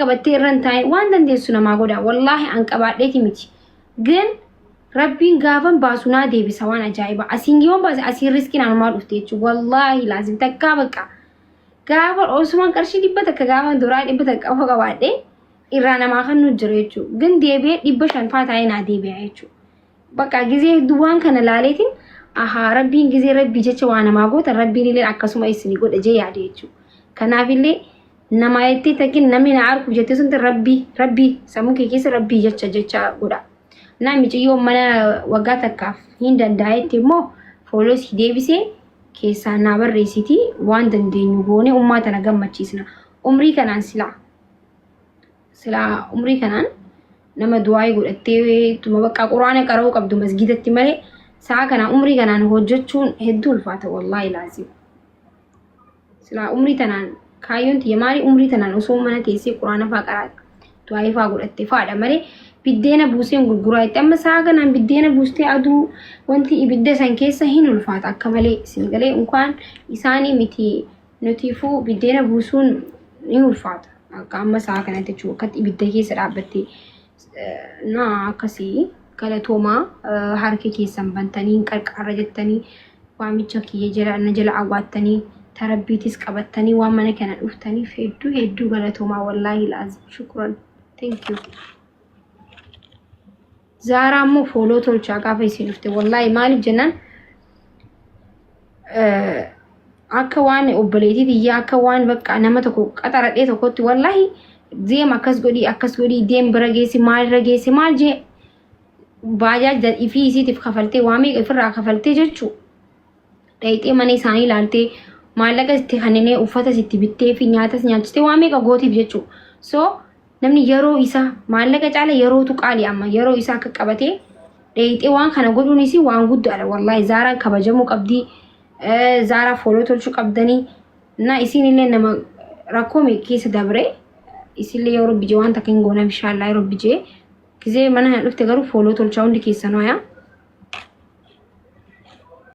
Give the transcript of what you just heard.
qabattee irran taa'e waan dandeessu namaa godha wallahi an qabaadheeti miti ግን rabbiin gaafan baasunaa deebisa waan ajaa'iba asiin yoon baase asiin riskiin anumaa dhufte jechuudha wallahi laazim takkaa bakka gaafa osumaan qarshii dhibba takka gaafa duraa dhibba takka qofa qabaadhee irraa namaa kan nu jira jechuudha ግን deebi'ee 500 taa'ee naa deebi'a jechuudha bakka gizee duwwaan kana laaleetiin aha rabbiin gizee rabbii jecha waa namaa goota rabbiin illee akkasuma isinii godha jee yaade jechuudha kanaaf illee nama itti takin namni na arku jettee sun rabbii sammuu kee keessa rabbii jecha godha namichi yoo mana waggaa takkaaf hin danda'etti immoo fooloos deebisee keessaa na barreessiti waan dandeenyu goone ummata na gammachiisna umrii kanaan sila umrii kanaan nama du'aa godhattee tuma bakka quraana qara'uu qabdu masgidatti malee saa kana umrii kanaan hojjechuun hedduu ulfaata wallahi laazim sila umrii tanaan kaayyoon tiyya maali umrii tanaan osoo mana teessee quraana faa qaraate du'aa faa godhatte faadha malee biddeena buuseen gurguraa itti amma saa kanaan biddeena buustee aduu wanti ibidda san keessa hin ulfaata akka malee singalee unkaan isaanii miti nutiifuu biddeena buusuun ni ulfaata akka amma saa kanatti jechuudha akkatti ibidda keessa dhaabbattee na akkasii galatoomaa harki keessan bantanii qarqarra jettanii waamicha kiyya jala awwaattanii tarabbiitis qabattanii waan mana kana dhuftanii hedduu galatoomaa wallahi laazim shukran thank you Zara mo follow tolcha gaafa isin dhufte wallahi maaliif jennaan akka waan obboleetii diyyaa akka waan bakka nama tokko qaxaradhee tokkotti wallahi deem akkas godhi deem bira geessi maal jee baajaaj dadhii fi isiitiif kafaltee waamee ifirraa kafaltee jechuu dhayxee mana isaanii ilaaltee maallaqa itti kanneen uffata sitti bittee fi nyaatas nyaachistee waamee qagootiif jechuu so namni yeroo isaa maallaqa caala yerootu qaali amma yeroo isaa akka qabatee dhayxee waan kana godhuunis waan guddaadha wallahi Zaaraan kabajamuu qabdi Zaaraa follow tolchuu qabdanii na isin illee nama rakkoo keessa dabre isin illee yeroo bijee waan takka hin goona inshallah yeroo bijee gizee mana dhufte garuu follow tolchaa hundi keessanoo yaa